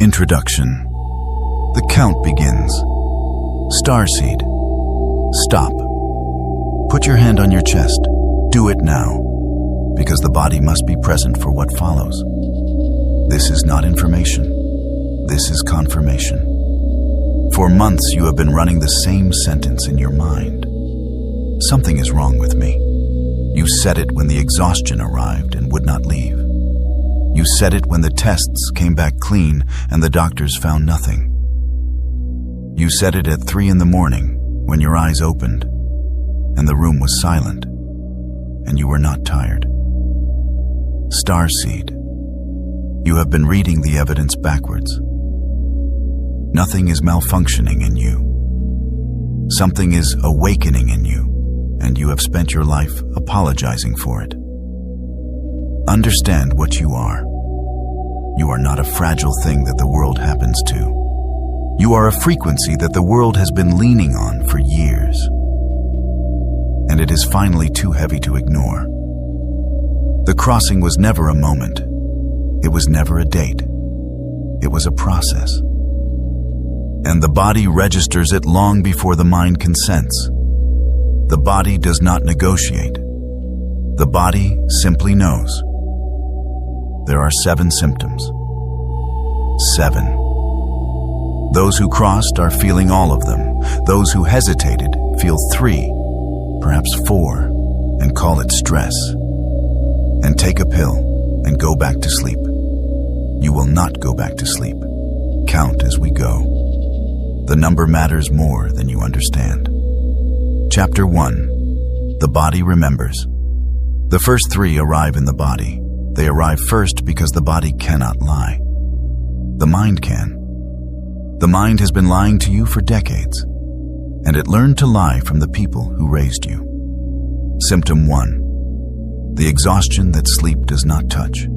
Introduction. The count begins. Starseed. Stop. Put your hand on your chest. Do it now, because the body must be present for what follows. This is not information. This is confirmation. For months you have been running the same sentence in your mind. Something is wrong with me. You said it when the exhaustion arrived and would not leave. You said it when the tests came back clean and the doctors found nothing. You said it at 3 a.m. when your eyes opened and the room was silent and you were not tired. Starseed, you have been reading the evidence backwards. Nothing is malfunctioning in you. Something is awakening in you, and you have spent your life apologizing for it. Understand what you are. You are not a fragile thing that the world happens to. You are a frequency that the world has been leaning on for years. And it is finally too heavy to ignore. The crossing was never a moment. It was never a date. It was a process. And the body registers it long before the mind consents. The body does not negotiate. The body simply knows. There are 7 symptoms. 7. Those who crossed are feeling all of them. Those who hesitated feel 3, perhaps 4, and call it stress. And take a pill and go back to sleep. You will not go back to sleep. Count as we go. The number matters more than you understand. Chapter 1. The body remembers. The first 3 arrive in the body. They arrive first because the body cannot lie. The mind can. The mind has been lying to you for decades, and it learned to lie from the people who raised you. Symptom 1. The exhaustion that sleep does not touch.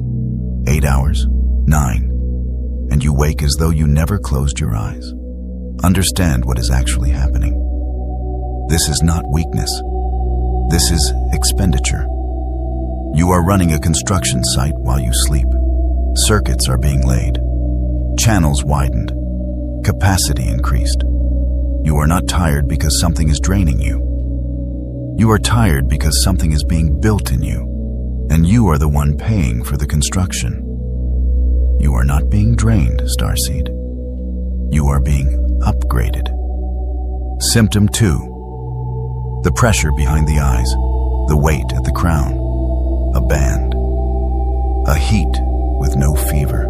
8 hours, 9, and you wake as though you never closed your eyes. Understand what is actually happening. This is not weakness. This is expenditure. You are running a construction site while you sleep. Circuits are being laid. Channels widened. Capacity increased. You are not tired because something is draining you. You are tired because something is being built in you, and you are the one paying for the construction. You are not being drained, Starseed. You are being upgraded. Symptom 2. The pressure behind the eyes, the weight at the crown, a band, a heat with no fever.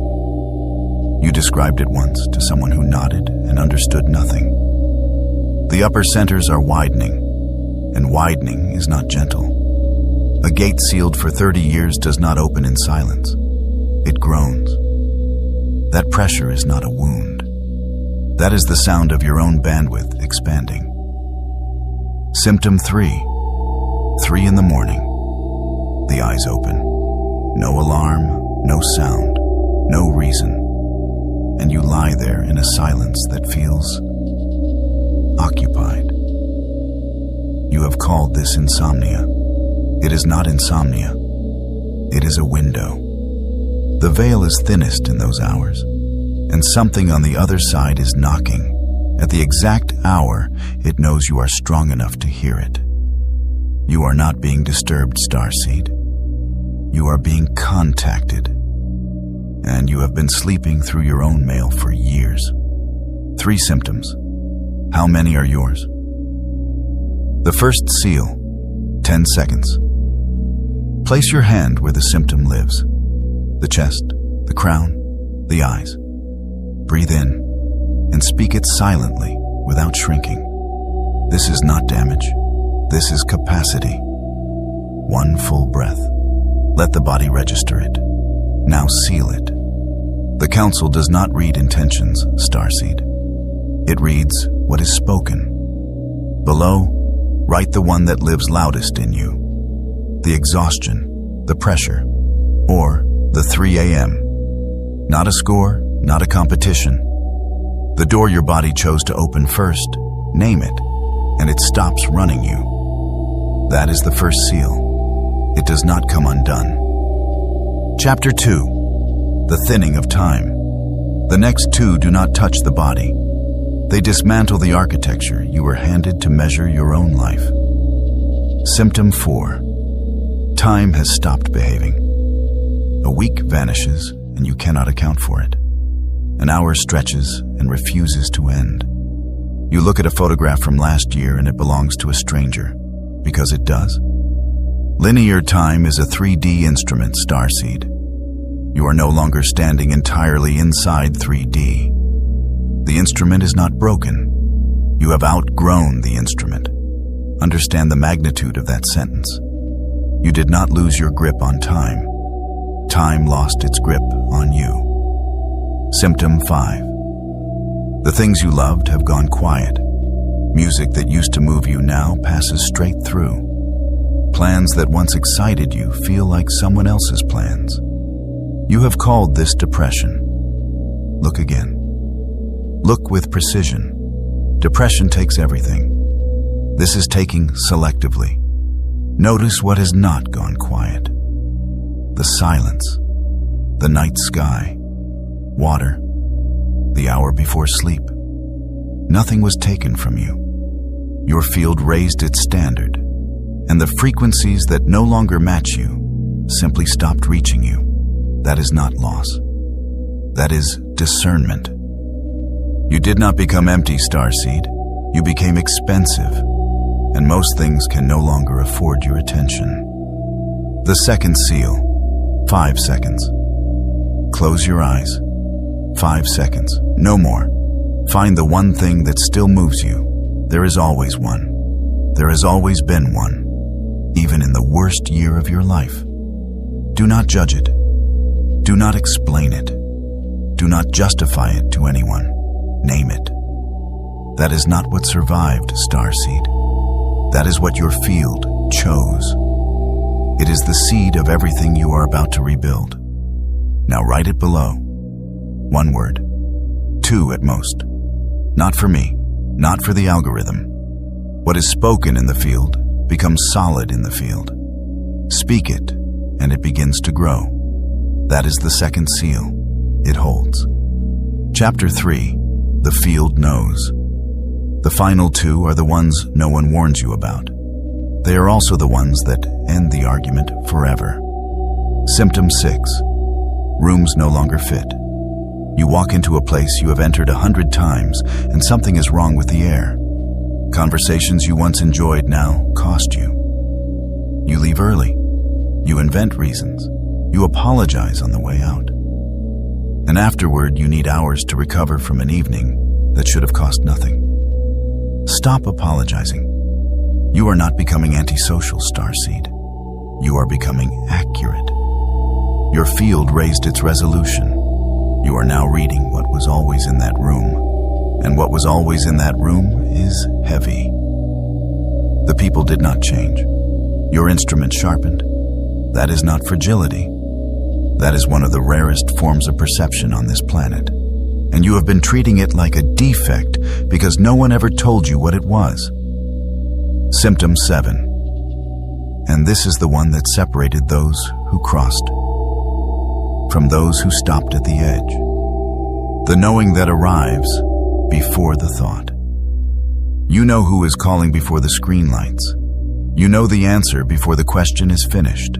You described it once to someone who nodded and understood nothing. The upper centers are widening, and widening is not gentle. A gate sealed for 30 years does not open in silence. It groans. That pressure is not a wound. That is the sound of your own bandwidth expanding. Symptom 3. 3 in the morning. The eyes open. No alarm, no sound, no reason. And you lie there in a silence that feels occupied. You have called this insomnia. It is not insomnia. It is a window. The veil is thinnest in those hours, and something on the other side is knocking. At the exact hour, it knows you are strong enough to hear it. You are not being disturbed, Starseed. You are being contacted. And you have been sleeping through your own mail for years. 3 symptoms. How many are yours? The first seal, 10 seconds. Place your hand where the symptom lives. The chest, the crown, the eyes. Breathe in and speak it silently without shrinking. This is not damage. This is capacity. 1 full breath. Let the body register it. Now seal it. The council does not read intentions, Starseed. It reads what is spoken. Below, write the one that lives loudest in you. The exhaustion, the pressure, or the 3 a.m. Not a score, not a competition. The door your body chose to open first, name it, and it stops running you. That is the first seal. It does not come undone. Chapter 2. The thinning of time. The next two do not touch the body. They dismantle the architecture you were handed to measure your own life. Symptom 4. Time has stopped behaving. A week vanishes and you cannot account for it. An hour stretches and refuses to end. You look at a photograph from last year and it belongs to a stranger, because it does. Linear time is a 3D instrument, Starseed. You are no longer standing entirely inside 3D. The instrument is not broken. You have outgrown the instrument. Understand the magnitude of that sentence. You did not lose your grip on time. Time lost its grip on you. Symptom 5. The things you loved have gone quiet. Music that used to move you now passes straight through. Plans that once excited you feel like someone else's plans. You have called this depression. Look again. Look with precision. Depression takes everything. This is taking selectively. Notice what has not gone quiet. The silence, the night sky, water, the hour before sleep. Nothing was taken from you. Your field raised its standard, and the frequencies that no longer match you simply stopped reaching you. That is not loss. That is discernment. You did not become empty, Starseed. You became expensive, and most things can no longer afford your attention. The second seal. 5 seconds. Close your eyes. 5 seconds. No more. Find the one thing that still moves you. There is always one. There has always been one, even in the worst year of your life. Do not judge it. Do not explain it. Do not justify it to anyone. Name it. That is not what survived, Starseed. That is what your field chose. It is the seed of everything you are about to rebuild. Now write it below. 1 word. 2 at most. Not for me, not for the algorithm. What is spoken in the field becomes solid in the field. Speak it, and it begins to grow. That is the second seal. It holds. Chapter 3. The field knows. The final 2 are the ones no one warns you about. They are also the ones that end the argument forever. Symptom 6. Rooms no longer fit. You walk into a place you have entered 100 times and something is wrong with the air. Conversations you once enjoyed now cost you. You leave early. You invent reasons. You apologize on the way out. And afterward, you need hours to recover from an evening that should have cost nothing. Stop apologizing. You are not becoming antisocial, Starseed. You are becoming accurate. Your field raised its resolution. You are now reading what was always in that room. And what was always in that room is heavy. The people did not change. Your instrument sharpened. That is not fragility. That is one of the rarest forms of perception on this planet. And you have been treating it like a defect because no one ever told you what it was. Symptom 7. And this is the one that separated those who crossed from those who stopped at the edge. The knowing that arrives before the thought. You know who is calling before the screen lights. You know the answer before the question is finished.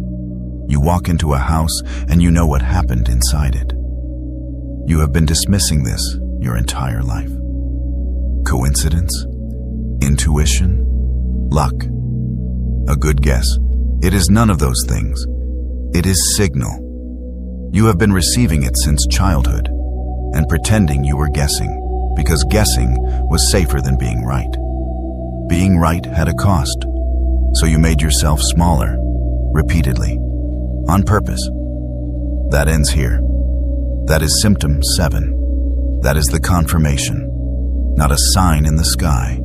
You walk into a house and you know what happened inside it. You have been dismissing this your entire life. Coincidence? Intuition? Luck? A good guess. It is none of those things. It is signal. You have been receiving it since childhood and pretending you were guessing because guessing was safer than being right. Being right had a cost, so you made yourself smaller, repeatedly, on purpose. That ends here. That is symptom 7. That is the confirmation, not a sign in the sky.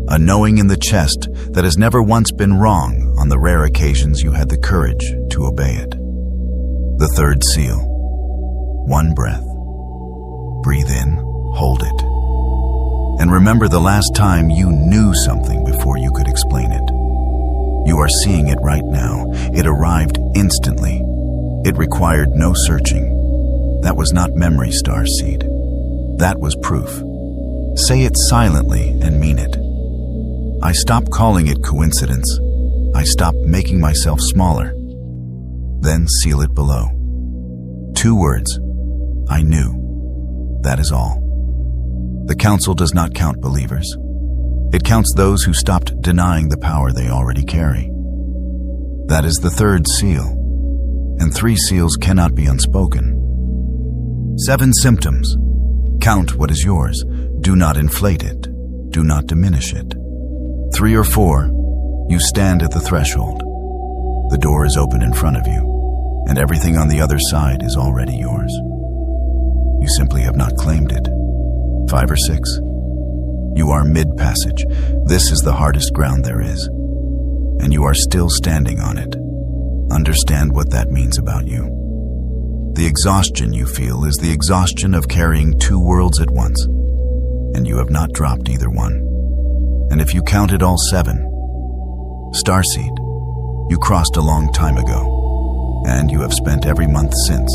A knowing in the chest that has never once been wrong on the rare occasions you had the courage to obey it. The third seal. 1 breath. Breathe in, hold it. And remember the last time you knew something before you could explain it. You are seeing it right now. It arrived instantly. It required no searching. That was not memory, Starseed. That was proof. Say it silently and mean it. I stop calling it coincidence. I stop making myself smaller. Then seal it below. 2 words. I knew. That is all. The Council does not count believers. It counts those who stopped denying the power they already carry. That is the 3rd seal, and 3 seals cannot be unspoken. 7 symptoms. Count what is yours. Do not inflate it. Do not diminish it. 3 or 4, you stand at the threshold. The door is open in front of you, and everything on the other side is already yours. You simply have not claimed it. 5 or 6. You are mid-passage. This is the hardest ground there is, and you are still standing on it. Understand what that means about you. The exhaustion you feel is the exhaustion of carrying 2 worlds at once, and you have not dropped either one. And if you counted all 7, Starseed, you crossed a long time ago, and you have spent every month since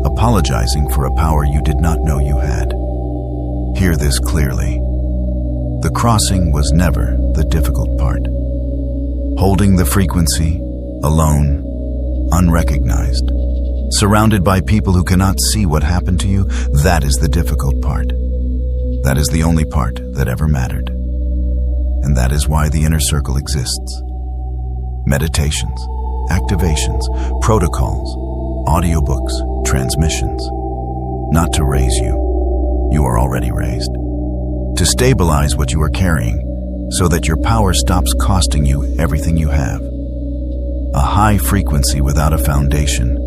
apologizing for a power you did not know you had. Hear this clearly. The crossing was never the difficult part. Holding the frequency, alone, unrecognized, surrounded by people who cannot see what happened to you, that is the difficult part. That is the only part that ever mattered. And that is why the inner circle exists. Meditations, activations, protocols, audiobooks, transmissions. Not to raise you. You are already raised. To stabilize what you are carrying so that your power stops costing you everything you have. A high frequency without a foundation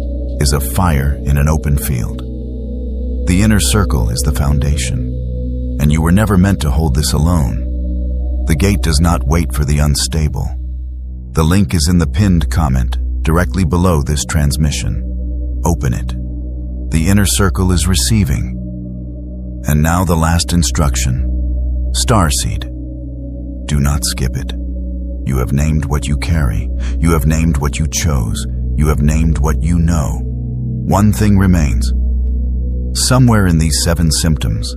is a fire in an open field. The inner circle is the foundation, and you were never meant to hold this alone. The gate does not wait for the unstable. The link is in the pinned comment directly below this transmission. Open it. The inner circle is receiving. And now the last instruction. Starseed. Do not skip it. You have named what you carry. You have named what you chose. You have named what you know. One thing remains. Somewhere in these 7 symptoms,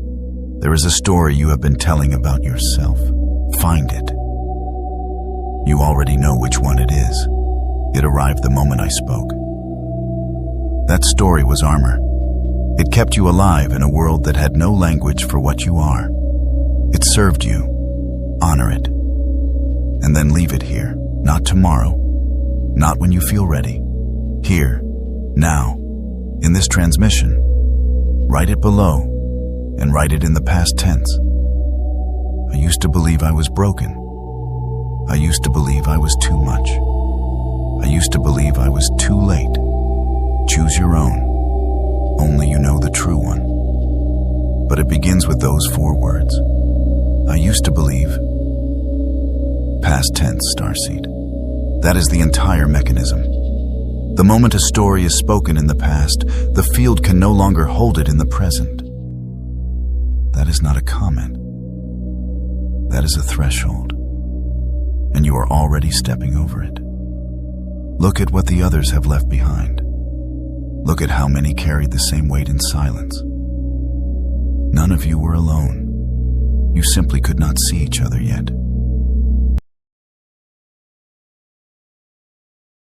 there is a story you have been telling about yourself. Find it. You already know which one it is. It arrived the moment I spoke. That story was armor. It kept you alive in a world that had no language for what you are. It served you. Honor it. And then leave it here. Not tomorrow. Not when you feel ready. Here. Now. In this transmission. Write it below. And write it in the past tense. I used to believe I was broken. I used to believe I was too much. I used to believe I was too late. Choose your own. Only you know the true one. But it begins with those 4 words. I used to believe. Past tense, Starseed. That is the entire mechanism. The moment a story is spoken in the past, the field can no longer hold it in the present. That is not a comment. That is a threshold. And you are already stepping over it. Look at what the others have left behind. Look at how many carried the same weight in silence. None of you were alone. You simply could not see each other yet.